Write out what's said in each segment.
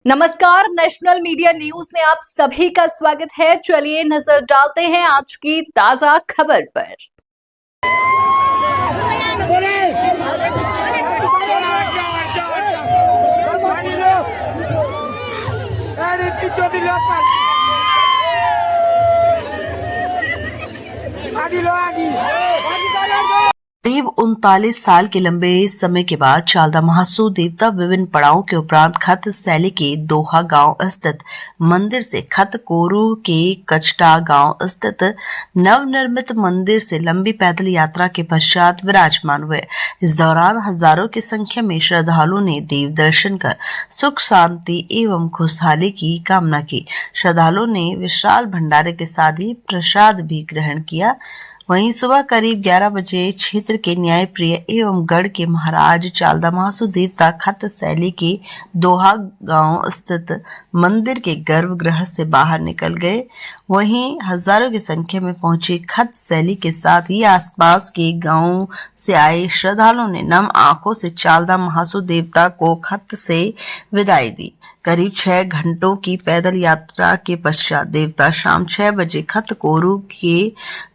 नमस्कार, national media news में आप सभी का स्वागत है। चलिए नजर डालते हैं आज की ताजा खबर पर। करीब 39 साल के लंबे समय के बाद चालदा महासू देवता विभिन्न पड़ावों के उपरांत खत सैली के दोहा गांव स्थित मंदिर से खत कोरू के कचटा गांव स्थित नवनिर्मित मंदिर से लंबी पैदल यात्रा के पश्चात विराजमान हुए। इस दौरान हजारों की संख्या में श्रद्धालुओं ने देव दर्शन कर सुख शांति एवं खुशहाली की कामना की। श्रद्धालुओं ने विशाल भंडारे के साथ ही प्रसाद भी ग्रहण किया। वहीं सुबह करीब 11 बजे क्षेत्र के न्याय प्रिय एवं गढ़ के महाराज चालदा महासू देवता खत सैली के दोहा गांव स्थित मंदिर के गर्भगृह से बाहर निकल गए। वहीं हजारों की संख्या में पहुंचे खत सैली के साथ ही आसपास के गांवों से आए श्रद्धालुओं ने नम आंखों से चालदा महासू देवता को खत से विदाई दी। करीब 6 घंटों की पैदल यात्रा के पश्चात देवता शाम 6 बजे खत कोरू के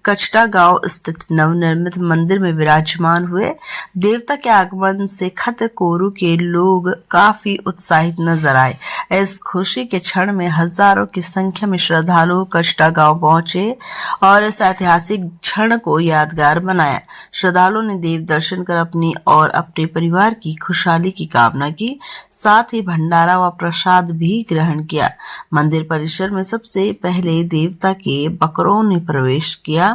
कचटा गांव स्थित नवनिर्मित मंदिर में विराजमान हुए। देवता के आगमन से खत कोरू के लोग काफी उत्साहित नजर आए। इस खुशी के क्षण में हजारों की संख्या में श्रद्धालु कचटा गांव पहुंचे और इस ऐतिहासिक क्षण को यादगार बनाया। श्रद्धालुओं ने देव दर्शन कर अपनी और अपने परिवार की खुशहाली की कामना की, साथ ही भंडारा व प्रसाद भी ग्रहण किया। मंदिर परिसर में सबसे पहले देवता के बकरों ने प्रवेश किया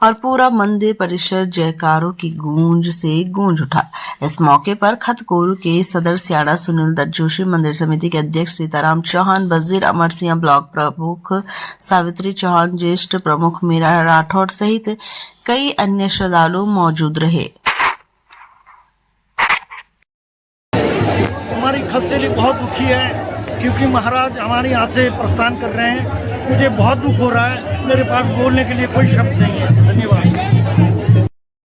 और पूरा मंदिर परिसर जयकारों की गूंज से गूंज उठा। इस मौके पर खत कोरू के सदर सियाड़ा सुनील दत्त जोशी, मंदिर समिति के अध्यक्ष सीताराम चौहान, वजीर अमर सिंह, ब्लॉक प्रमुख सावित्री चौहान, ज्येष्ठ प्रमुख मीरा राठौड़ सहित कई अन्य श्रद्धालु मौजूद रहे। हमारी खत सैली बहुत दुखी है क्योंकि महाराज हमारे यहाँ से प्रस्थान कर रहे हैं। मुझे बहुत दुख हो रहा है, मेरे पास बोलने के लिए कोई शब्द नहीं है। धन्यवाद।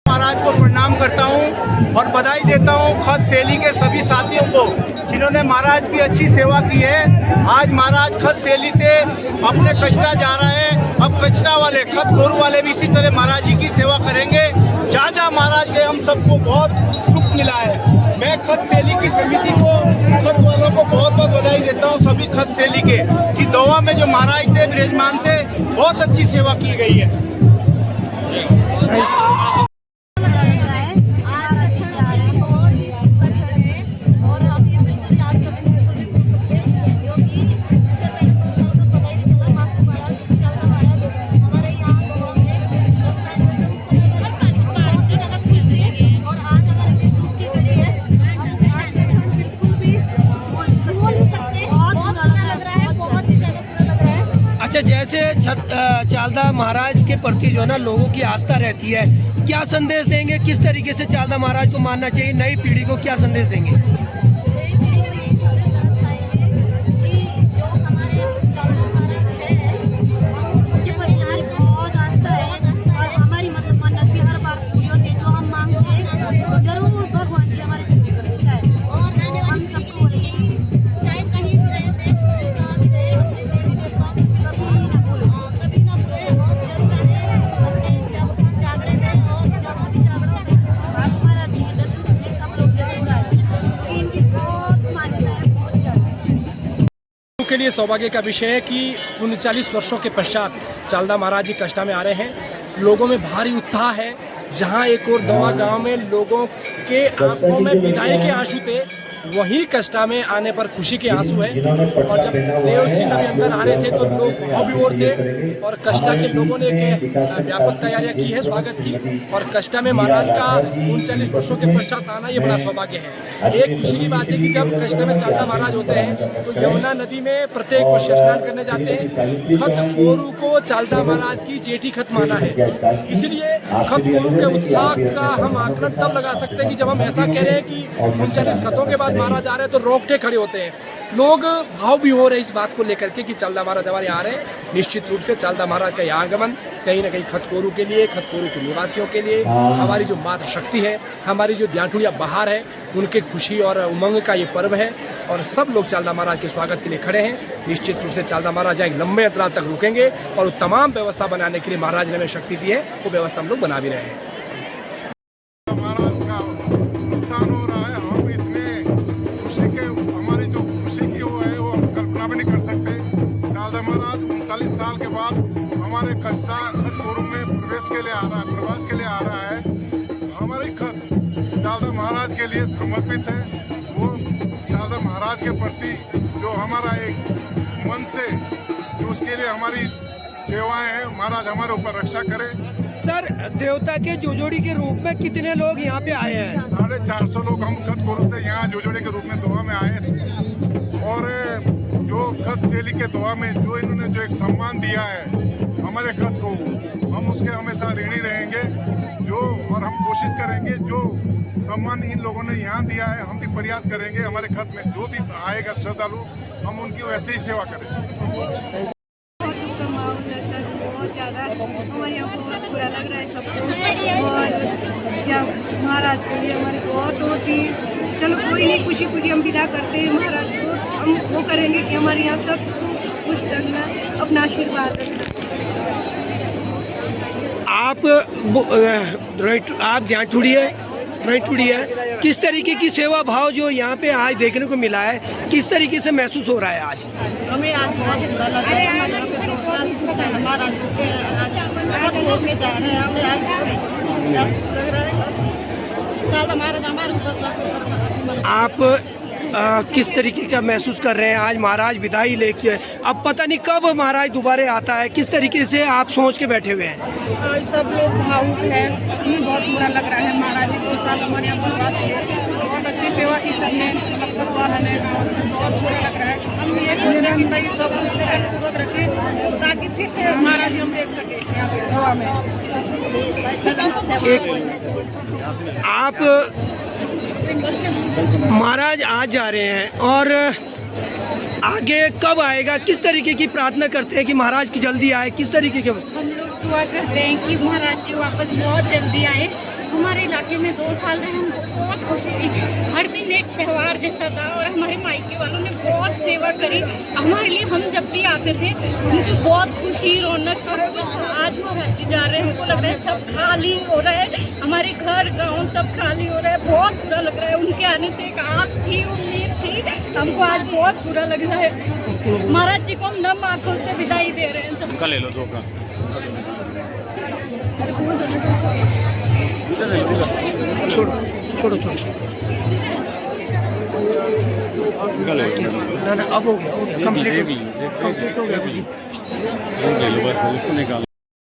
महाराज को प्रणाम करता हूँ और बधाई देता हूँ खत सैली के सभी साथियों को जिन्होंने महाराज की अच्छी सेवा की है। आज महाराज खत सैली से अपने कचरा जा रहे हैं। अब कचरा वाले, खत कोरू वाले भी इसी तरह महाराज जी की सेवा करेंगे। जहाँ जहाँ महाराज गए हम सबको बहुत सुख मिला है। मैं खत सैली की समिति को, खत वालों को बहुत बहुत बधाई देता हूँ, सभी खत सैली के कि दोहा में जो महाराज थे, विराजमान थे, बहुत अच्छी सेवा की गई है। अच्छा, जैसे चालदा महाराज के प्रति जो है ना लोगों की आस्था रहती है, क्या संदेश देंगे? किस तरीके से चालदा महाराज को मानना चाहिए? नई पीढ़ी को क्या संदेश देंगे? के लिए सौभाग्य का विषय है कि 39 वर्षों के पश्चात चालदा महाराज जी कचटा में आ रहे हैं। लोगों में भारी उत्साह है। जहां एक और दोहा गांव में लोगों के आंखों में विदाई के आंसू थे, वहीं कचटा में आने पर खुशी के आंसू है। और जब देव जी अभी अंदर आ रहे थे तो लोग बहुत विभोर थे और कचटा के लोगों ने एक व्यापक तैयारियां की है, स्वागत की। और कचटा में महाराज का 39 वर्षों के पश्चात आना ये बड़ा सौभाग्य है। एक खुशी की बात है कि जब कचटा में चालदा महाराज होते हैं तो यमुना नदी में प्रत्येक वर्ष स्नान करने जाते हैं। खत कोरू को चालदा महाराज की जेठी खत माना है, इसलिए खत कोरू के उत्साह का हम आकलन तब लगा सकते हैं कि जब हम ऐसा कह रहे हैं कि 39 खतों के बाद चालदा महाराज आ रहे हैं तो रोकटे खड़े होते हैं, लोग भाव भी हो रहे इस बात को लेकर के कि चालदा महाराज हमारे यहाँ आ रहे हैं। निश्चित रूप से चालदा महाराज का यहाँ आगमन कहीं ना कहीं खतकोरू के लिए, खतकोरू के निवासियों के लिए, हमारी जो मातृ शक्ति है, हमारी जो ध्यानठुड़िया बहार है, उनके खुशी और उमंग का ये पर्व है और सब लोग चालदा महाराज के स्वागत के लिए खड़े हैं। निश्चित रूप से चालदा महाराज एक लंबे अंतराल तक रुकेंगे और तमाम व्यवस्था बनाने के लिए महाराज ने हमें शक्ति दी है, वो व्यवस्था हम लोग बना भी रहे हैं। महाराज का प्रस्थान हो रहा है, हम इतने खुशी के, हमारी जो खुशी की वो है वो हम कल्पना भी नहीं कर सकते। चालदा महाराज 39 साल के बाद हमारे कस्टा खतकोरू में प्रवेश के लिए आ रहा है, प्रवास के लिए आ रहा है। हमारी खत चालदा महाराज के लिए समर्पित है। वो चालदा महाराज के प्रति जो हमारा एक मन से जो उसके लिए हमारी सेवाएं हैं, महाराज हमारे ऊपर रक्षा करे। सर, देवता के जोजोड़ी के रूप में कितने लोग यहाँ पे आए हैं? 450 लोग हम खतकोरू से यहाँ जोजोड़े के रूप में दोहा में आए थे और जो खत शैली के दोहा में जो इन्होंने जो एक सम्मान दिया है हमारे खत को, हम उसके हमेशा ऋणी रहेंगे जो, और हम कोशिश करेंगे जो सम्मान इन लोगों ने यहाँ दिया है हम भी प्रयास करेंगे हमारे खत में जो भी आएगा श्रद्धालु हम उनकी वैसे ही सेवा करें। बहुत ज़्यादा हमारे यहाँ बहुत बुरा लग रहा है सबको और क्या महाराज के लिए हमारी बहुत होती। चलो कोई नहीं, खुशी खुशी हम विदा करते हैं महाराज को। हम वो करेंगे कि हमारे यहाँ सब कुछ रखना, अपना आशीर्वाद रखना। आप ध्यानठुड़ी है, किस तरीके की सेवा भाव जो यहाँ पे आज देखने को मिला है, किस तरीके से महसूस हो रहा है आज? हमें आज बहुत बुरा लग रहा है। हमारे यहाँ पे 2 साल से महाराज को आज घूमने जा रहे हैं। हमें आज लग रहा है चालदा महाराज हमारे ऊपर। आप किस तरीके का महसूस कर रहे हैं? आज महाराज विदाई लेके, अब पता नहीं कब महाराज दोबारा आता है, किस तरीके से आप सोच के बैठे हुए हैं? सब लोग भावुक हैं, हमें बहुत बुरा लग रहा है। महाराज जी 2 साल हमारे यहाँ बनवास किए, बहुत अच्छी सेवा की सबने, बहुत बुरा लग रहा है। हम ये सोच रहे हैं कि भाई सब पूर्वक रखें ताकि फिर से महाराज जी हम देख सकें यहाँ पे गोवा में। आप महाराज आज जा रहे हैं और आगे कब आएगा, किस तरीके की प्रार्थना करते हैं कि महाराज की जल्दी आए, किस तरीके के? हम लोग दुआ करते हैं कि महाराज जी वापस बहुत जल्दी आए। हमारे इलाके में 2 साल रहे, हमको बहुत खुशी थी। हर दिन एक त्यौहार जैसा था और हमारे मायके वालों ने बहुत सेवा करी हमारे लिए। हम जब भी आते थे उनको बहुत खुशी, रौनक सब कुछ था। आज महाराज जी जा रहे हैं, हमको लग रहा है सब खाली हो रहा है, हमारे घर गांव सब खाली हो रहा है। बहुत बुरा लग रहा है। उनके आने से एक आस थी, उम्मीद थी, हमको आज बहुत बुरा लग रहा है। महाराज जी को हम नम आंखों से विदाई दे रहे हैं। सब ले लो 2 का छोड़ो ना, अब हो गया, कंप्लीट हो गया।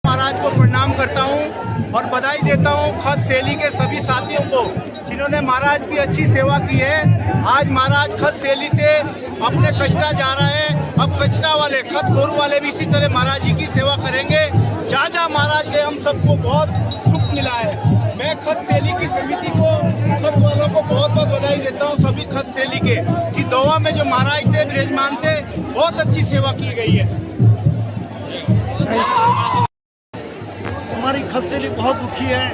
महाराज को प्रणाम करता हूँ और बधाई देता हूँ खत शैली के सभी साथियों को जिन्होंने महाराज की अच्छी सेवा की है। आज महाराज खत शैली से अपने कचरा जा रहा है, अब कचरा वाले खतकोरू वाले भी इसी तरह महाराज जी की सेवा करेंगे। जहाँ जहाँ महाराज गए हम सबको बहुत सुख मिला है। मैं खत शैली की समिति को, खत वालों को बहुत बहुत बधाई देता हूँ, सभी खत शैली के, कि दोहा में जो महाराज थे, विराजमान थे, बहुत अच्छी सेवा की गई है। हमारी खत शैली बहुत दुखी है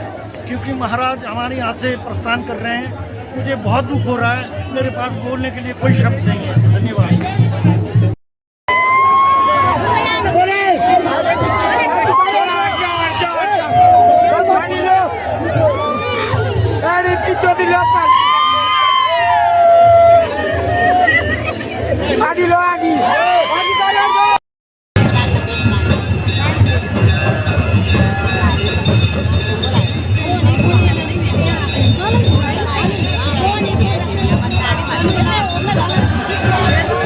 क्योंकि महाराज हमारे यहाँ से प्रस्थान कर रहे हैं। मुझे बहुत दुख हो रहा है, मेरे पास बोलने के लिए कोई शब्द नहीं है। धन्यवाद। Thank you.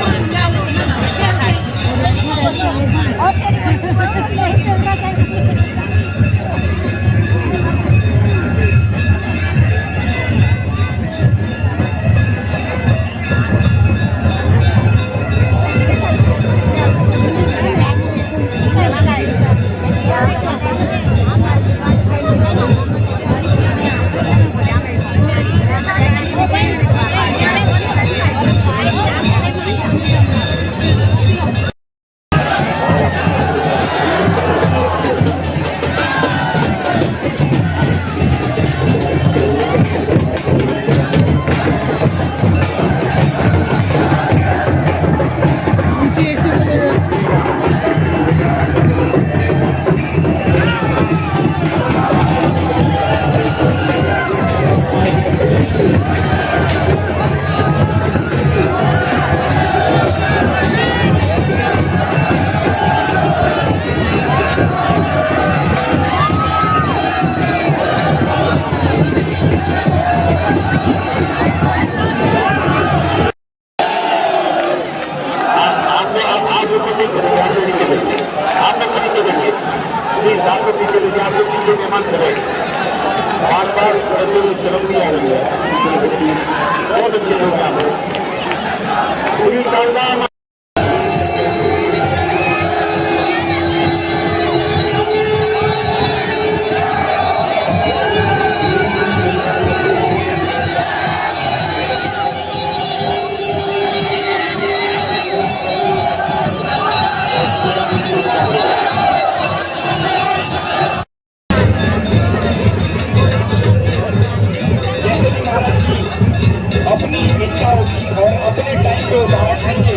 अपनी इच्छाओं की और अपने टाइम को दावत देंगे,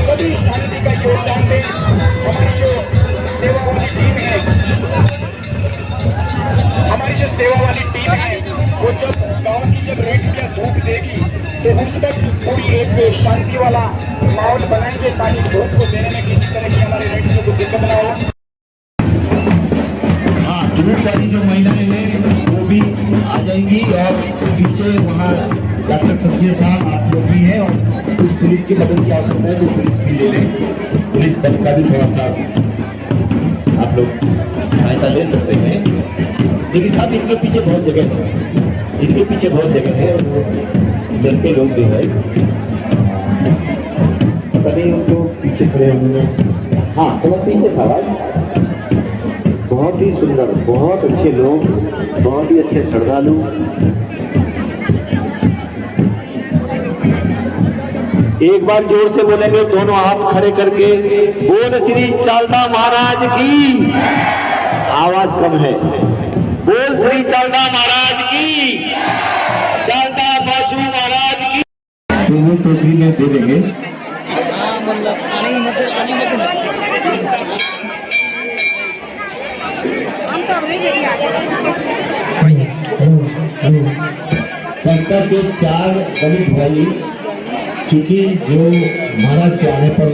सभी शांति का योगदान दें। हमारी जो सेवा वाली टीम है, वो जब गांव की जब रेडियो धूप देगी तो उस तक पूरी एक शांति वाला माहौल बनाएंगे ताकि धूप को देने में किसी तरह की हमारे रेडियो को दिक्कत ना हो। हाँ, धूप वाली जो महिलाएं हैं वो भी आ जाएंगी और पीछे वहाँ डॉक्टर शमशेर साहब आप लोग भी हैं और कुछ पुलिस की मदद की आवश्यकता है तो पुलिस भी ले लें। पुलिस बल का भी थोड़ा सा आप लोग सहायता ले सकते हैं। लेकिन साहब इनके पीछे बहुत जगह है, इनके पीछे बहुत जगह है और लड़के लोग जो है पता नहीं उनको पीछे खड़े होंगे। हाँ, थोड़ा पीछे साहब। बहुत ही सुंदर, बहुत अच्छे लोग, बहुत ही अच्छे श्रद्धालु। एक बार जोर से बोलेंगे, दोनों हाथ खड़े करके, बोल श्री चालदा महाराज की। आवाज कम है। बोल श्री चालदा महाराज की, चालदा बासु महाराज की। तो वो टोकरी में दे देंगे। कष्टा के 4 दलित भाई चूंकि जो महाराज के आने पर